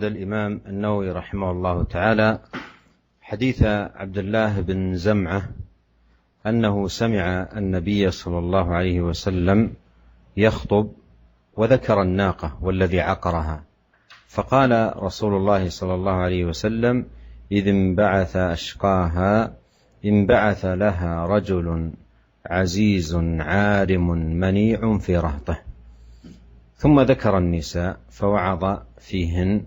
أورد الإمام النووي رحمه الله تعالى حديث عبد الله بن زمعة أنه سمع النبي صلى الله عليه وسلم يخطب وذكر الناقة والذي عقرها، فقال رسول الله صلى الله عليه وسلم: إذ انبعث أشقاها انبعث لها رجل عزيز عارم منيع في رهطه. ثم ذكر النساء فوعظ فيهن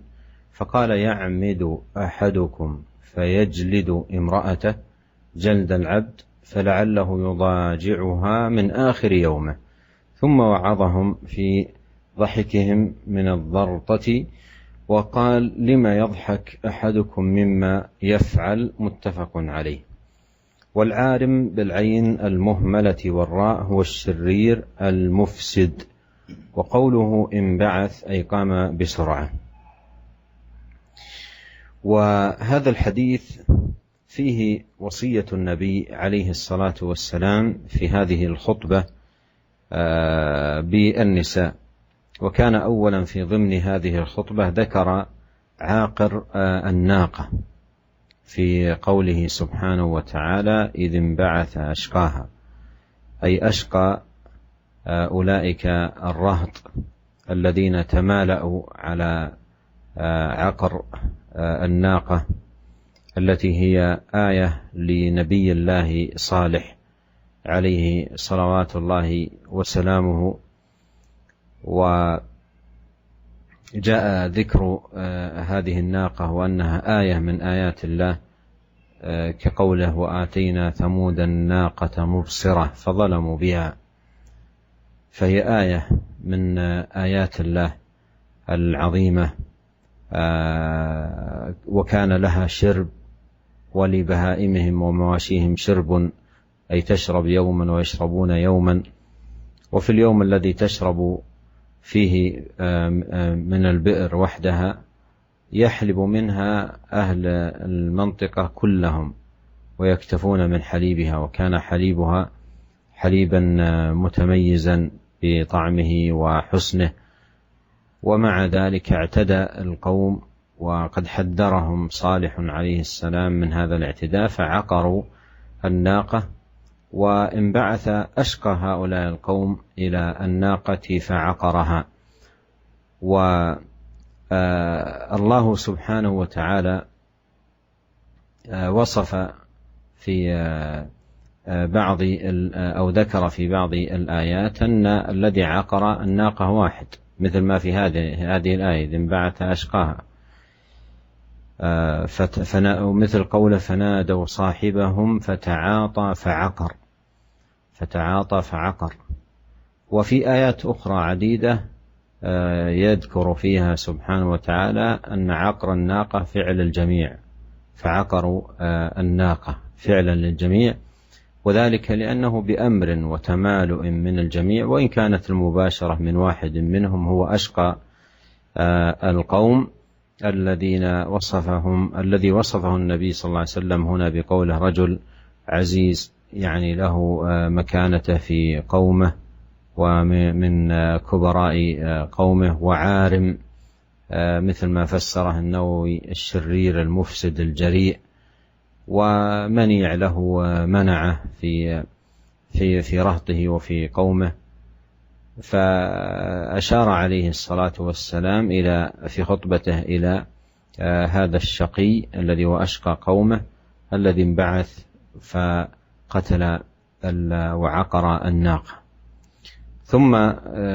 فقال: يعمد أحدكم فيجلد امرأته جلد العبد فلعله يضاجعها من آخر يومه. ثم وعظهم في ضحكهم من الضرطة وقال: لما يضحك أحدكم مما يفعل؟ متفق عليه. والعارم بالعين المهملة والراء هو الشرير المفسد، وقوله انبعث أي قام بسرعة. وهذا الحديث فيه وصية النبي عليه الصلاة والسلام في هذه الخطبة بالنساء، وكان أولا في ضمن هذه الخطبة ذكر عاقر الناقة في قوله سبحانه وتعالى: إذ انبعث أشقاها، أي أشقى أولئك الرهط الذين تمالأوا على عقر الناقة التي هي آية لنبي الله صالح عليه صلوات الله وسلامه. وجاء ذكر هذه الناقة وأنها آية من آيات الله كقوله: وآتينا ثمود الناقة مبصرة فظلموا بها، فهي آية من آيات الله العظيمة. وكان لها شرب ولبهائمهم ومواشيهم شرب، أي تشرب يوما ويشربون يوما، وفي اليوم الذي تشرب فيه من البئر وحدها يحلب منها أهل المنطقة كلهم ويكتفون من حليبها، وكان حليبها حليبا متميزا بطعمه وحسنه. ومع ذلك اعتدى القوم، وقد حذرهم صالح عليه السلام من هذا الاعتداء، فعقروا الناقة، وانبعث أشقى هؤلاء القوم إلى الناقة فعقرها. والله سبحانه وتعالى وصف في بعض أو ذكر في بعض الآيات أن الذي عقر الناقة واحد، مثل ما في هذه الآية: إذ انبعث أشقاها، مثل قوله: فنادوا صاحبهم فتعاطى فعقر. وفي آيات أخرى عديدة يذكر فيها سبحانه وتعالى أن عقر الناقة فعل الجميع، فعقروا الناقة فعلا للجميع، وذلك لأنه بأمر وتمالؤ من الجميع، وإن كانت المباشرة من واحد منهم هو أشقى القوم الذي وصفه النبي صلى الله عليه وسلم هنا بقوله: رجل عزيز، يعني له مكانته في قومه ومن كبراء قومه، وعارم مثل ما فسره النووي: الشرير المفسد الجريء، ومنيع له منعه في رهطه وفي قومه. فأشار عليه الصلاة والسلام في خطبته إلى هذا الشقي الذي وأشقى قومه الذي انبعث فقتل وعقر الناقة. ثم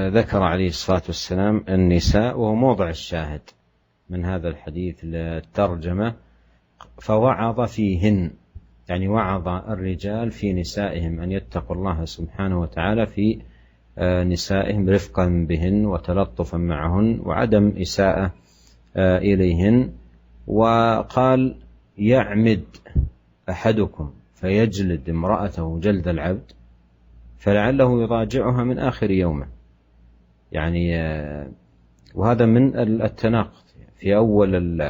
ذكر عليه الصلاة والسلام النساء، وهو موضع الشاهد من هذا الحديث للترجمة، فوعظ فيهن، يعني وعظ الرجال في نسائهم أن يتقوا الله سبحانه وتعالى في نسائهم رفقا بهن وتلطفا معهن وعدم إساءة إليهن. وقال: يعمد أحدكم فيجلد امرأته جلد العبد فلعله يضاجعها من آخر يومه، يعني وهذا من التناقض، في أول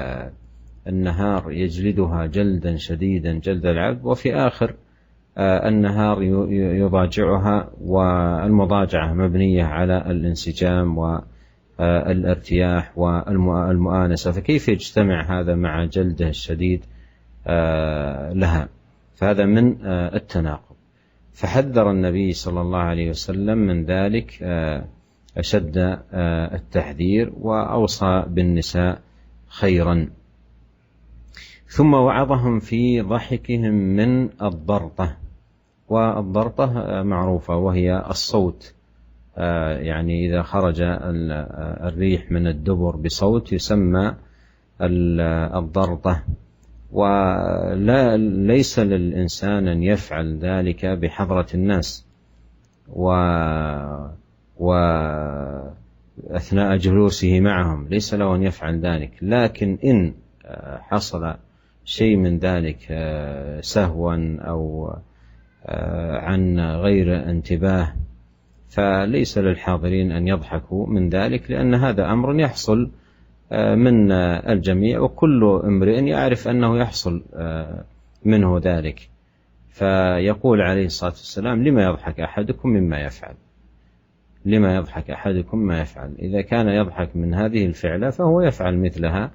النهار يجلدها جلدا شديدا جلد العبد، وفي آخر النهار يضاجعها، والمضاجعة مبنية على الانسجام الارتياح والمؤانسة، فكيف يجتمع هذا مع جلده الشديد لها؟ فهذا من التناقض. فحذر النبي صلى الله عليه وسلم من ذلك أشد التحذير، وأوصى بالنساء خيرا. ثم وعظهم في ضحكهم من الضرطة، والضرطة معروفة وهي الصوت، يعني إذا خرج الريح من الدبر بصوت يسمى الضرطة. وليس للإنسان أن يفعل ذلك بحضرة الناس وأثناء جلوسه معهم، ليس له أن يفعل ذلك. لكن إن حصل شيء من ذلك سهوا أو عن غير انتباه، فليس للحاضرين أن يضحكوا من ذلك، لأن هذا أمر يحصل من الجميع، وكل امرئ يعرف أنه يحصل منه ذلك. فيقول عليه الصلاة والسلام: لما يضحك أحدكم مما يفعل؟ لما يضحك أحدكم ما يفعل؟ إذا كان يضحك من هذه الفعلة فهو يفعل مثلها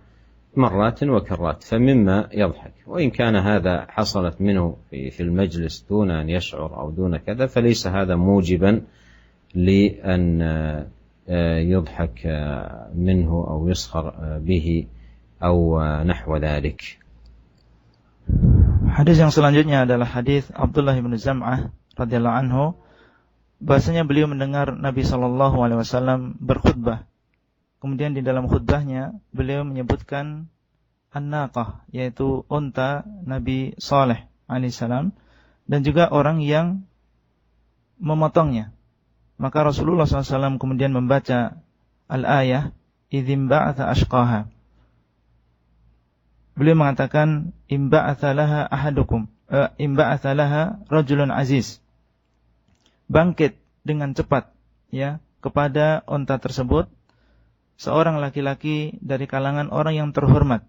مرات وكرات، فمما يضحك. وإن كان هذا حصلت منه في المجلس دون أن يشعر أو دون كذا، فليس هذا موجبا لأن يضحك منه أو يسخر به أو نحو ذلك. Hadis yang selanjutnya adalah hadis Abdullah bin Zam'ah radhiyallahu anhu, bahasanya beliau mendengar Nabi sallallahu alaihi wasallam berkhutbah. Kemudian di dalam khutbahnya beliau menyebutkan an-naqah, yaitu unta Nabi Saleh alaihissalam, dan juga orang yang memotongnya. Maka Rasulullah SAW kemudian membaca al-ayah idzim ba'atha ashqaha. Beliau mengatakan imba'atha laha ahadukum, imba'atha laha rajulun aziz. Bangkit dengan cepat ya kepada unta tersebut seorang laki-laki dari kalangan orang yang terhormat,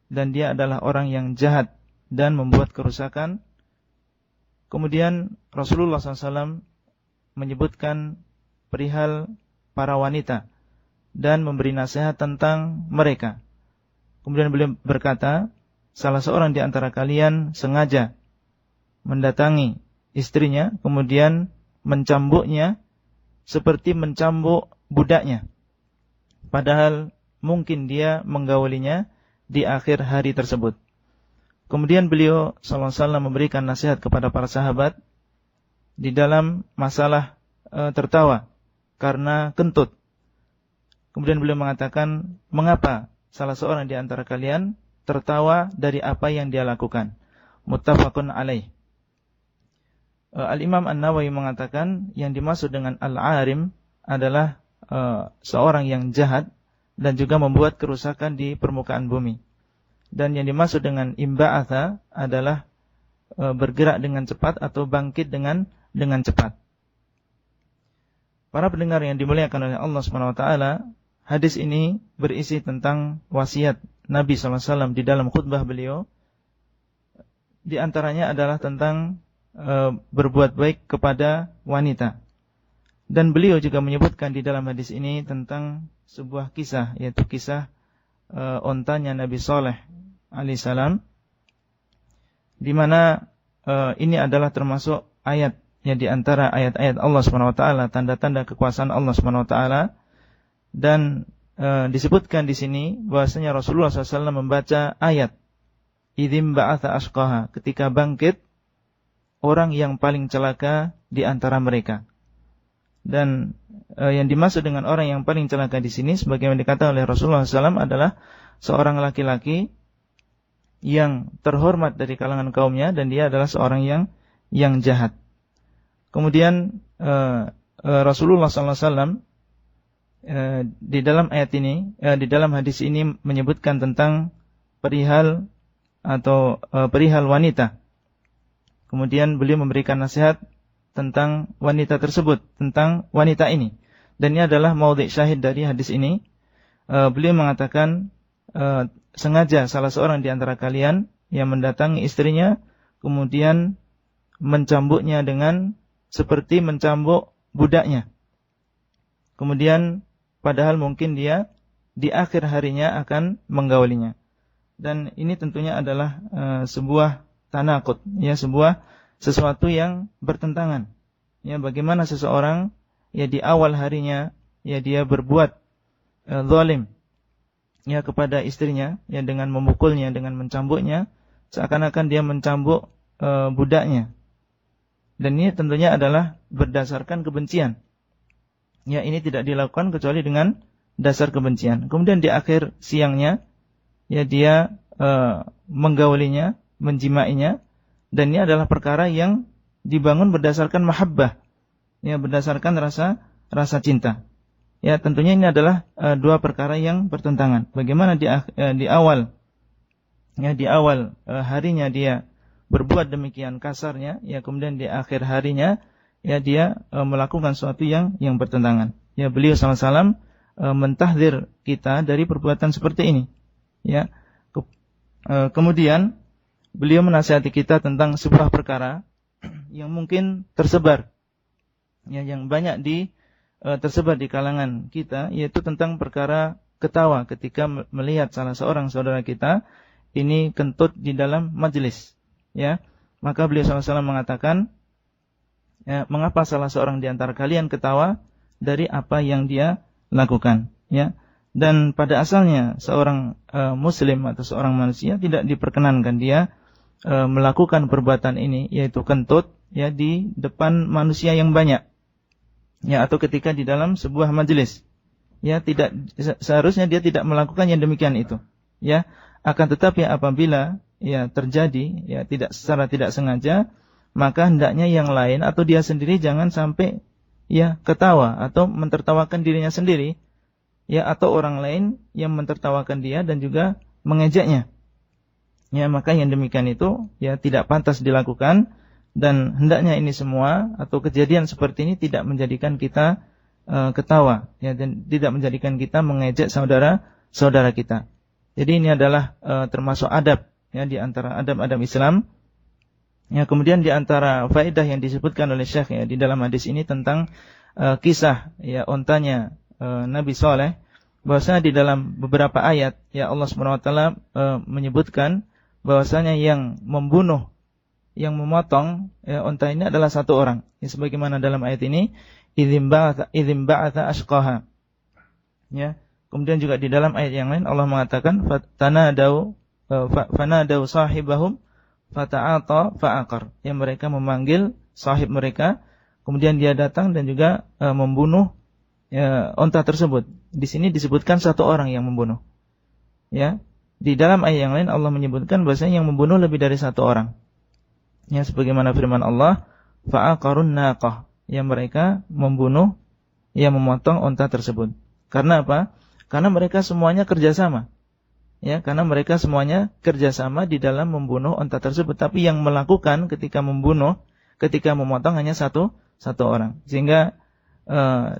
dan dia adalah orang yang jahat dan membuat kerusakan. Kemudian Rasulullah SAW menyebutkan perihal para wanita dan memberi nasihat tentang mereka. Kemudian beliau berkata, salah seorang di antara kalian sengaja mendatangi istrinya, kemudian mencambuknya seperti mencambuk budaknya, padahal mungkin dia menggaulinya di akhir hari tersebut. Kemudian beliau SAW memberikan nasihat kepada para sahabat di dalam masalah tertawa karena kentut. Kemudian beliau mengatakan, mengapa salah seorang di antara kalian tertawa dari apa yang dia lakukan? Muttafaqun alaih. Al-Imam An-Nawawi mengatakan yang dimaksud dengan al-arim adalah seorang yang jahat dan juga membuat kerusakan di permukaan bumi. Dan yang dimaksud dengan imba'atha adalah bergerak dengan cepat atau bangkit dengan cepat. Para pendengar yang dimuliakan oleh Allah SWT, hadis ini berisi tentang wasiat Nabi SAW di dalam khutbah beliau. Di antaranya adalah tentang berbuat baik kepada wanita. Dan beliau juga menyebutkan di dalam hadis ini tentang sebuah kisah, yaitu kisah ontanya Nabi Saleh alaihissalam, di mana ini adalah termasuk ayat yang di antara ayat-ayat Allah SWT, tanda-tanda kekuasaan Allah SWT. Dan disebutkan di sini bahwasanya Rasulullah SAW membaca ayat idzim ba'atha ashqaha, ketika bangkit orang yang paling celaka di antara mereka. Dan yang dimaksud dengan orang yang paling celaka di sini, sebagaimana dikatakan oleh Rasulullah SAW, adalah seorang laki-laki yang terhormat dari kalangan kaumnya, dan dia adalah seorang yang jahat. Kemudian Rasulullah SAW di dalam ayat ini, di dalam hadis ini menyebutkan tentang perihal wanita. Kemudian beliau memberikan nasihat tentang wanita tersebut, tentang wanita ini. Dan ini adalah maudhi' syahid dari hadis ini. Beliau mengatakan, sengaja salah seorang di antara kalian yang mendatangi istrinya, kemudian mencambuknya dengan seperti mencambuk budaknya. Kemudian padahal mungkin dia di akhir harinya akan menggaulinya. Dan ini tentunya adalah sebuah tanaqud, ya, sesuatu yang bertentangan. Ya, bagaimana seseorang ya di awal harinya ya dia berbuat zalim ya kepada istrinya ya dengan memukulnya, dengan mencambuknya, seakan-akan dia mencambuk budaknya. Dan ini tentunya adalah berdasarkan kebencian. Ya, ini tidak dilakukan kecuali dengan dasar kebencian. Kemudian di akhir siangnya ya dia menggaulinya, menjimainya, dan ini adalah perkara yang dibangun berdasarkan mahabbah, ya, berdasarkan rasa cinta. Ya, tentunya ini adalah dua perkara yang bertentangan. Bagaimana di awal harinya dia berbuat demikian kasarnya, ya, kemudian di akhir harinya ya dia melakukan sesuatu yang bertentangan. Ya, beliau SAW mentahdzir kita dari perbuatan seperti ini. Ya, kemudian beliau menasihati kita tentang sebuah perkara yang mungkin tersebar, ya, yang banyak tersebar di kalangan kita, yaitu tentang perkara ketawa ketika melihat salah seorang saudara kita ini kentut di dalam majelis. Ya, maka beliau SAW mengatakan, ya, mengapa salah seorang di antara kalian ketawa dari apa yang dia lakukan? Ya, dan pada asalnya seorang muslim atau seorang manusia tidak diperkenankan dia melakukan perbuatan ini, yaitu kentut, ya, di depan manusia yang banyak, ya, atau ketika di dalam sebuah majelis. Ya, tidak seharusnya dia tidak melakukan yang demikian itu. Ya, akan tetapi apabila ya terjadi ya secara tidak sengaja, maka hendaknya yang lain atau dia sendiri jangan sampai ya ketawa atau mentertawakan dirinya sendiri, ya, atau orang lain yang mentertawakan dia dan juga mengejeknya. Ya, maka yang demikian itu ya tidak pantas dilakukan, dan hendaknya ini semua atau kejadian seperti ini tidak menjadikan kita ketawa, ya, dan tidak menjadikan kita mengejek saudara kita. Jadi ini adalah termasuk adab, ya, di antara adab-adab Islam. Ya, kemudian di antara faedah yang disebutkan oleh Syekh ya di dalam hadis ini tentang kisah ya ontanya Nabi Saleh, bahwasanya di dalam beberapa ayat ya Allah Subhanahu wa taala menyebutkan bahwasanya yang membunuh, yang memotong ya onta ini adalah satu orang. Ya, sebagaimana dalam ayat ini, idzim ba'atha ashqaha. Ya, kemudian juga di dalam ayat yang lain Allah mengatakan fanadau sahibahum fata'ata fa'aqar. Ya, mereka memanggil sahib mereka, kemudian dia datang dan juga membunuh ya, onta tersebut. Di sini disebutkan satu orang yang membunuh. Ya, di dalam ayat yang lain Allah menyebutkan bahwasanya yang membunuh lebih dari satu orang. Ya, sebagaimana firman Allah, fa'aqarun naqah. Ya, mereka membunuh, ya, memotong onta tersebut. Karena apa? Karena mereka semuanya kerjasama. Ya, karena mereka semuanya kerjasama di dalam membunuh onta tersebut. Tapi yang melakukan ketika membunuh, ketika memotong hanya satu orang. Sehingga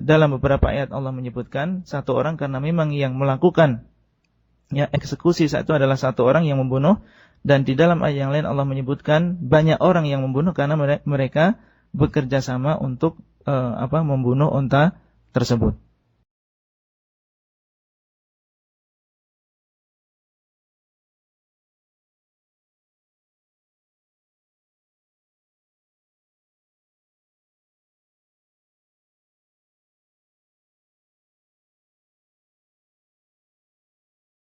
dalam beberapa ayat Allah menyebutkan satu orang karena memang yang melakukan ya eksekusi saat itu adalah satu orang yang membunuh. Dan di dalam ayat yang lain Allah menyebutkan banyak orang yang membunuh karena mereka bekerja sama untuk membunuh onta tersebut.